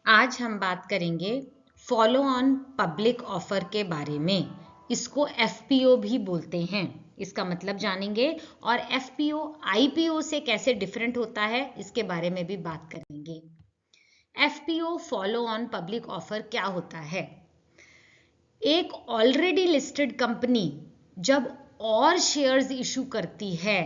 आज हम बात करेंगे फॉलो ऑन पब्लिक ऑफर के बारे में। इसको एफपीओ भी बोलते हैं। इसका मतलब जानेंगे और एफपीओ आईपीओ से कैसे डिफरेंट होता है इसके बारे में भी बात करेंगे। FPO follow on public offer क्या होता है? एक ऑलरेडी लिस्टेड कंपनी जब और शेयर्स इशू करती है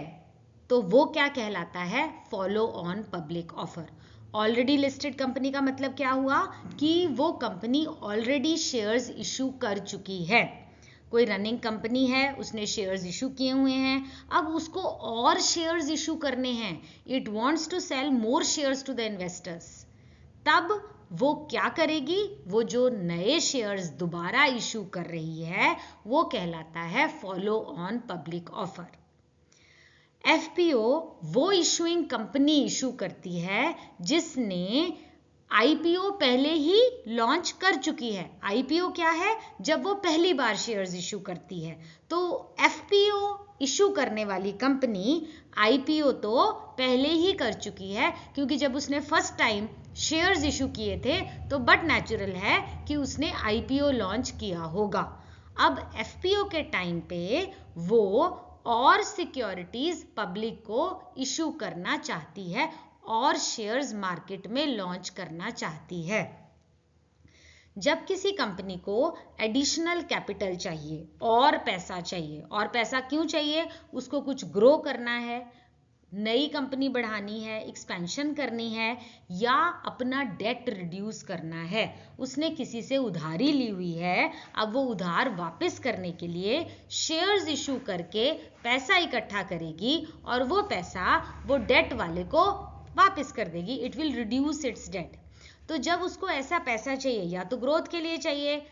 तो वो क्या कहलाता है? Follow on public offer. Already listed company का मतलब क्या हुआ कि वो कंपनी ऑलरेडी शेयर्स इशू कर चुकी है। कोई रनिंग कंपनी है, उसने शेयर्स इशू किए हुए हैं, अब उसको और शेयर्स इशू करने हैं। It wants to sell more shares to the investors. तब वो क्या करेगी? वो जो नए शेयर्स दोबारा इशू कर रही है वो कहलाता है follow on public offer. FPO वो इशूइंग कंपनी इशू करती है जिसने आईपीओ पहले ही लॉन्च कर चुकी है। आईपीओ क्या है? जब वो पहली बार शेयर्स इशू करती है। तो एफपीओ इशू करने वाली कंपनी आईपीओ तो पहले ही कर चुकी है, क्योंकि जब उसने फर्स्ट टाइम शेयर्स इशू किए थे तो बट नेचुरल है कि उसने आईपीओ लॉन्च किया होगा। अब एफपीओ के टाइम पे वो और सिक्योरिटीज पब्लिक को इशू करना चाहती है और शेयर्स मार्केट में लॉन्च करना चाहती है। जब किसी कंपनी को एडिशनल कैपिटल चाहिए और पैसा चाहिए, और पैसा क्यों चाहिए? उसको कुछ ग्रो करना है, नई कंपनी बढ़ानी है, एक्सपेंशन करनी है, या अपना डेट रिड्यूस करना है। उसने किसी से उधारी ली हुई है, अब वो उधार वापस करने के लिए शेयर्स इशू करके पैसा इकट्ठा करेगी और वो पैसा वो डेट वाले को वापस कर देगी। It will reduce its debt. तो जब उसको ऐसा पैसा चाहिए, या तो ग्रोथ के लिए चाहिए,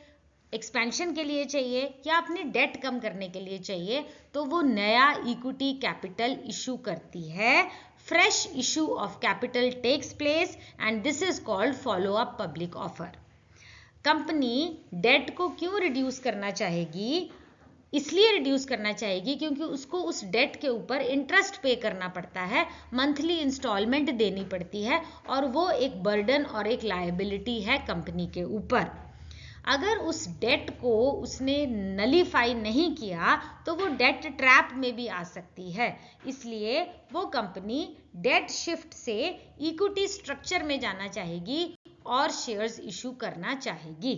एक्सपेंशन के लिए चाहिए, या अपने डेट कम करने के लिए चाहिए, तो वो नया इक्विटी कैपिटल इशू करती है। Fresh issue of capital takes place and this is called follow up public offer. Company debt को क्यों रिड्यूस करना चाहेगी? इसलिए रिड्यूस करना चाहेगी क्योंकि उसको उस डेट के ऊपर इंटरेस्ट पे करना पड़ता है, मंथली इंस्टॉलमेंट देनी पड़ती है, और वो एक बर्डन और एक लायबिलिटी है कंपनी के ऊपर। अगर उस डेट को उसने नलीफाई नहीं किया तो वो डेट ट्रैप में भी आ सकती है। इसलिए वो कंपनी डेट शिफ्ट से इक्विटी स्ट्रक्चर में जाना चाहेगी और शेयर्स इशू करना चाहेगी।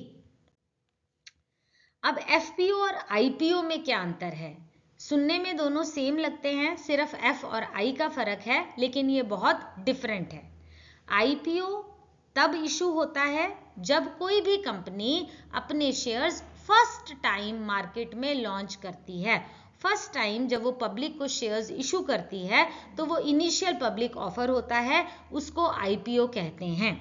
अब एफपीओ और आईपीओ में क्या अंतर है? सुनने में दोनों सेम लगते हैं, सिर्फ एफ और आई का फर्क है, लेकिन ये बहुत डिफरेंट है। आईपीओ तब इशू होता है जब कोई भी कंपनी अपने शेयर्स फर्स्ट टाइम मार्केट में लॉन्च करती है। फर्स्ट टाइम जब वो पब्लिक को शेयर्स इशू करती है तो वो इनिशियल पब्लिक ऑफर होता है, उसको आईपीओ कहते हैं।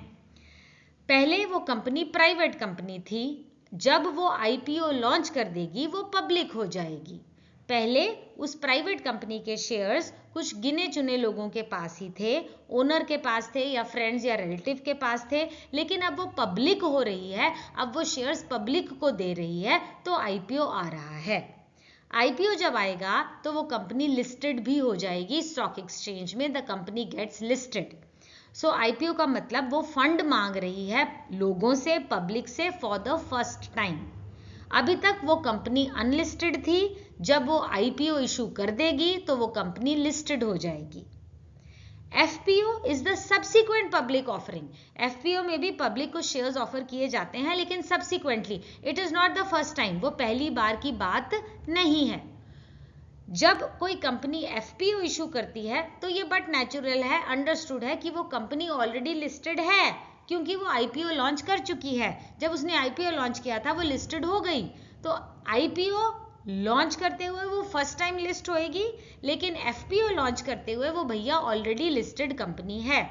पहले वो कंपनी प्राइवेट कंपनी थी, जब वो आईपीओ लॉन्च कर देगी वो पब्लिक हो जाएगी। पहले उस प्राइवेट कंपनी के शेयर्स कुछ गिने चुने लोगों के पास ही थे, ओनर के पास थे या फ्रेंड्स या रिलेटिव के पास थे, लेकिन अब वो पब्लिक हो रही है, अब वो शेयर्स पब्लिक को दे रही है, तो आईपीओ आ रहा है। आईपीओ जब आएगा तो वो कंपनी लिस्टेड भी हो जाएगी स्टॉक एक्सचेंज में, the company gets listed. So IPO का मतलब वो फंड मांग रही है लोगों से, पब्लिक से, फॉर द फर्स्ट टाइम। अभी तक वो कंपनी अनलिस्टेड थी, जब वो आईपीओ इशू कर देगी तो वो कंपनी लिस्टेड हो जाएगी। FPO is the subsequent public offering. FPO में भी पब्लिक को शेयर्स ऑफर किए जाते हैं, लेकिन subsequently, it is not the first time, वो पहली बार की बात नहीं है। जब कोई कंपनी एफपीओ इशू करती है तो ये बट नेचुरल है, अंडरस्टूड है कि वो कंपनी ऑलरेडी लिस्टेड है, क्योंकि वो आईपीओ लॉन्च कर चुकी है। जब उसने आईपीओ लॉन्च किया था वो लिस्टेड हो गई, तो आईपीओ लॉन्च करते हुए वो फर्स्ट टाइम लिस्ट होएगी, लेकिन एफपीओ लॉन्च करते हुए वो भैया ऑलरेडी लिस्टेड कंपनी है।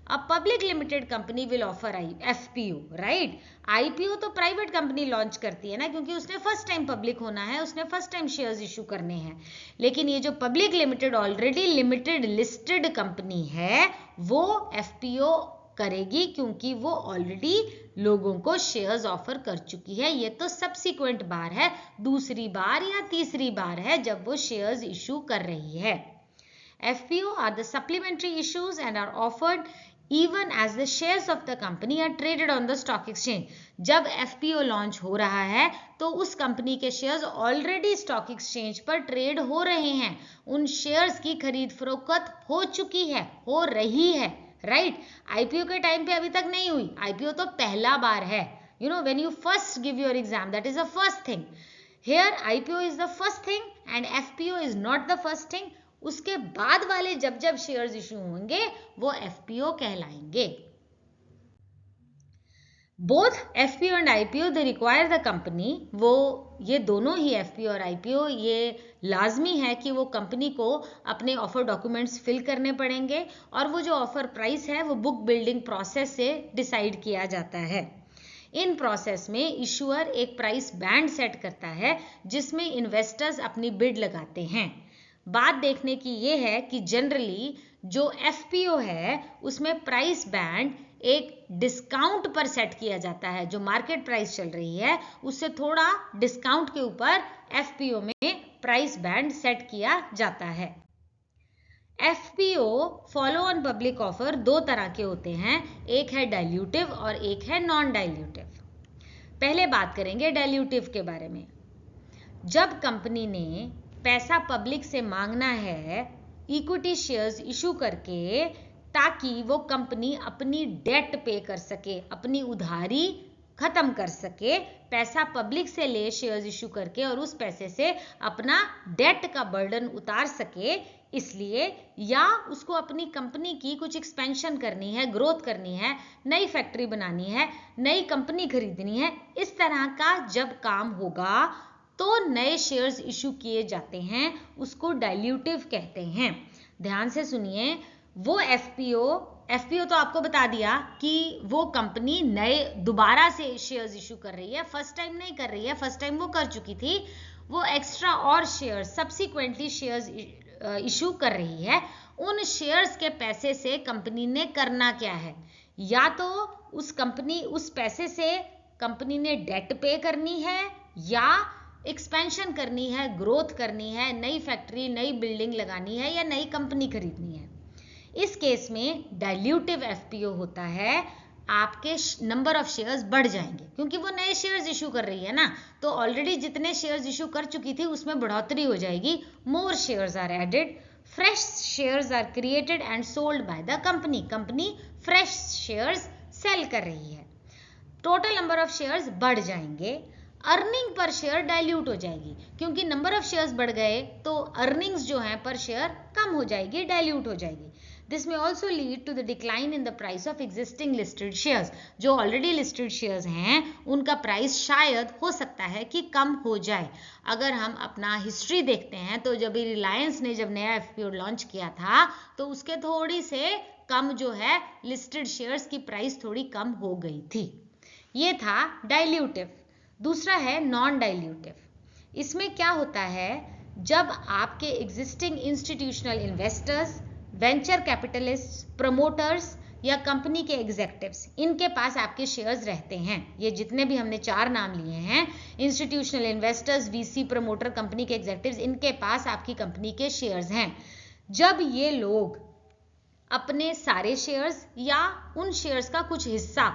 A public limited company will offer FPO, right? IPO तो प्राइवेट कंपनी लॉन्च करती है ना, क्योंकि उसने फर्स्ट टाइम पब्लिक होना है, उसने फर्स्ट टाइम शेयर्स इशू करने हैं। लेकिन ये जो public limited already limited listed company है वो FPO करेगी, क्योंकि वो ऑलरेडी लोगों को शेयर्स ऑफर कर चुकी है। ये तो सब्सिक्वेंट बार है, दूसरी बार या तीसरी बार है जब वो शेयर्स इशू कर रही है। FPO are the supplementary issues and are offered even as the shares of the company are traded on the stock exchange। जब FPO लॉन्च हो रहा है तो उस कंपनी के शेयर्स ऑलरेडी स्टॉक एक्सचेंज पर ट्रेड हो रहे हैं, उन शेयर्स की खरीद फरोख्त हो चुकी है, हो रही है, राइट। IPO के टाइम पे अभी तक नहीं हुई, IPO तो पहला बार है, you know, when you first give your exam, that is the first thing। Here IPO is the first thing and FPO is not the first thing। उसके बाद वाले जब जब शेयर्स इशू होंगे वो FPO कहलाएंगे। Both FPO and IPO they require the company, वो ये दोनों ही FPO और IPO ये लाजमी है कि वो कंपनी को अपने ऑफर डॉक्यूमेंट्स फिल करने पड़ेंगे और वो जो ऑफर प्राइस है वो बुक बिल्डिंग प्रोसेस से डिसाइड किया जाता है। इन प्रोसेस में इशूअर एक प्राइस बैंड सेट करता है जिसमें इन्वेस्टर्स अपनी बिड लगाते हैं। बात देखने की ये है कि जनरली जो FPO है उसमें प्राइस बैंड एक डिस्काउंट पर सेट किया जाता है, जो मार्केट प्राइस चल रही है उससे थोड़ा डिस्काउंट के ऊपर FPO में प्राइस बैंड सेट किया जाता है। FPO follow on public offer दो तरह के होते हैं, एक है डाइल्यूटिव और एक है नॉन डाइल्यूटिव। पहले बात करेंगे डाइल्यूटिव के बारे में। जब कंपनी ने पैसा पब्लिक से मांगना है इक्विटी शेयर्स इशू करके ताकि वो कंपनी अपनी डेट पे कर सके, अपनी उधारी खत्म कर सके, पैसा पब्लिक से ले शेयर्स इशू करके और उस पैसे से अपना डेट का बर्डन उतार सके, इसलिए या उसको अपनी कंपनी की कुछ एक्सपेंशन करनी है, ग्रोथ करनी है, नई फैक्ट्री बनानी है, नई कंपनी खरीदनी है, इस तरह का जब काम होगा तो नए शेयर्स इशू किए जाते हैं, उसको डाइल्यूटिव कहते हैं। ध्यान से सुनिए, वो FPO तो आपको बता दिया कि वो कंपनी नए दोबारा से शेयर्स इशू कर रही है, फर्स्ट टाइम नहीं कर रही है, फर्स्ट टाइम वो कर चुकी थी, वो एक्स्ट्रा और शेयर्स सब्सिक्वेंटली शेयर्स इशू कर रही है। उन शेयर्स के पैसे से कंपनी ने करना क्या है, या तो उस पैसे से कंपनी ने डेट पे करनी है या एक्सपेंशन करनी है, ग्रोथ करनी है, नई फैक्ट्री नई बिल्डिंग लगानी है या नई कंपनी खरीदनी है। इस केस में डाइल्यूटिव FPO होता है, आपके नंबर ऑफ शेयर्स बढ़ जाएंगे क्योंकि वो नए शेयर्स इशू कर रही है ना, तो ऑलरेडी जितने शेयर्स इशू कर चुकी थी उसमें बढ़ोतरी हो जाएगी, more shares are added, fresh shares are created and sold by the company fresh shares sale कर रही है, टोटल नंबर ऑफ शेयर्स बढ़ जाएंगे, अर्निंग पर शेयर डाइल्यूट हो जाएगी क्योंकि नंबर ऑफ शेयर्स बढ़ गए तो अर्निंग्स जो है पर शेयर कम हो जाएगी, डाइल्यूट हो जाएगी। दिस में also lead to the decline in the price of existing listed shares. जो ऑलरेडी लिस्टेड शेयर्स हैं उनका प्राइस शायद हो सकता है कि कम हो जाए। अगर हम अपना हिस्ट्री देखते हैं तो जब रिलायंस ने जब नया FPO लॉन्च किया था तो उसके थोड़ी से कम जो है लिस्टेड शेयर्स की प्राइस थोड़ी कम हो गई थी। ये था डाइल्यूटिव। दूसरा है नॉन डाइल्यूटिव। इसमें क्या होता है, जब आपके existing institutional investors, venture capitalist, promoters या कंपनी के एग्जेक्टिव्स, इनके पास आपके शेयर्स रहते हैं, ये जितने भी हमने 4 नाम लिए हैं, institutional investors, VC, promoter, company के एग्जेक्टिव्स, इनके पास आपकी कंपनी के शेयर्स हैं। जब ये लोग अपने सारे शेयर्स या उन शेयर्स का कुछ हिस्सा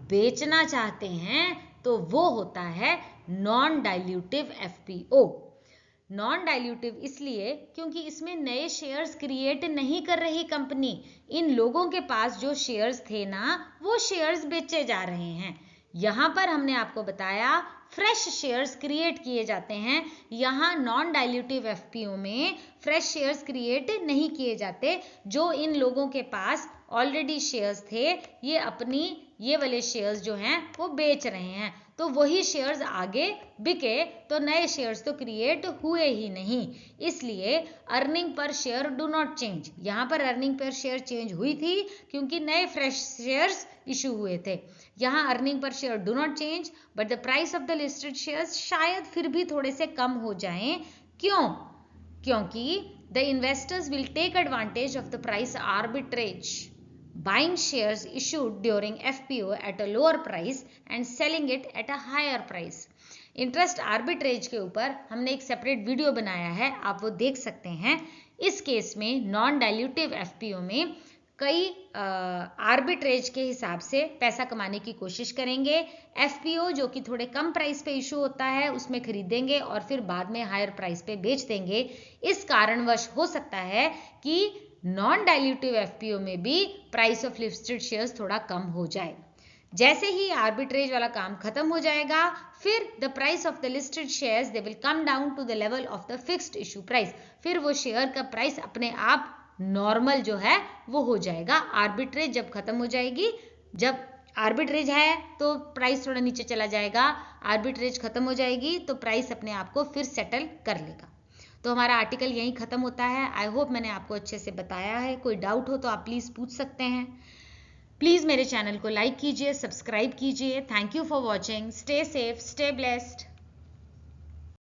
बेचना चाहते हैं तो वो होता है non dilutive FPO। Non dilutive इसलिए क्योंकि इसमें नए शेयर्स क्रिएट नहीं कर रही कंपनी, इन लोगों के पास जो शेयर्स थे ना वो शेयर्स बेचे जा रहे हैं। यहाँ पर हमने आपको बताया फ्रेश शेयर्स क्रिएट किए जाते हैं, यहाँ नॉन डाइल्यूटिव FPO में फ्रेश शेयर्स क्रिएट नहीं किए जाते। जो इन लोगों के पास ऑलरेडी शेयर्स थे ये अपनी ये वाले शेयर्स जो हैं वो बेच रहे हैं, तो वही शेयर्स आगे बिके तो नए शेयर्स तो क्रिएट हुए ही नहीं, इसलिए earning per share do not change. यहाँ पर अर्निंग पर शेयर चेंज हुई थी क्योंकि नए फ्रेश शेयर्स इशू हुए थे। यहाँ earning per share do not change but the price of the listed shares शायद फिर भी थोड़े से कम हो जाएं। क्यों? क्योंकि the investors will take advantage of the price arbitrage, buying shares issued during FPO at a lower price and selling it at a higher price। Interest arbitrage के ऊपर हमने एक सेपरेट वीडियो बनाया है, आप वो देख सकते हैं। इस केस में नॉन डाइल्यूटिव FPO में कई आर्बिट्रेज के हिसाब से पैसा कमाने की कोशिश करेंगे। एफपीओ जो कि थोड़े कम प्राइस पे इशू होता है उसमें खरीदेंगे और फिर बाद में हायर प्राइस पे बेच देंगे। इस कारणवश हो सकता है कि नॉन डाइल्यूटिव एफपीओ में भी प्राइस ऑफ लिस्टेड शेयर्स थोड़ा कम हो जाए। जैसे ही आर्बिट्रेज वाला काम खत्म हो जाएगा, फिर the price of the listed shares they will come down to the level of the fixed issue price. फिर वो शेयर का प्राइस अपने आप नॉर्मल जो है वो हो जाएगा। आर्बिट्रेज जब खत्म हो जाएगी, जब आर्बिट्रेज है तो प्राइस थोड़ा नीचे चला जाएगा, आर्बिट्रेज खत्म हो जाएगी तो प्राइस अपने आप को फिर सेटल कर लेगा। तो हमारा आर्टिकल यहीं खत्म होता है। आई होप मैंने आपको अच्छे से बताया है। कोई डाउट हो तो आप प्लीज़ पूछ सकते हैं। प्लीज़ मेरे चैनल को लाइक कीजिए, सब्सक्राइब कीजिए। Thank you for watching. Stay safe, stay blessed.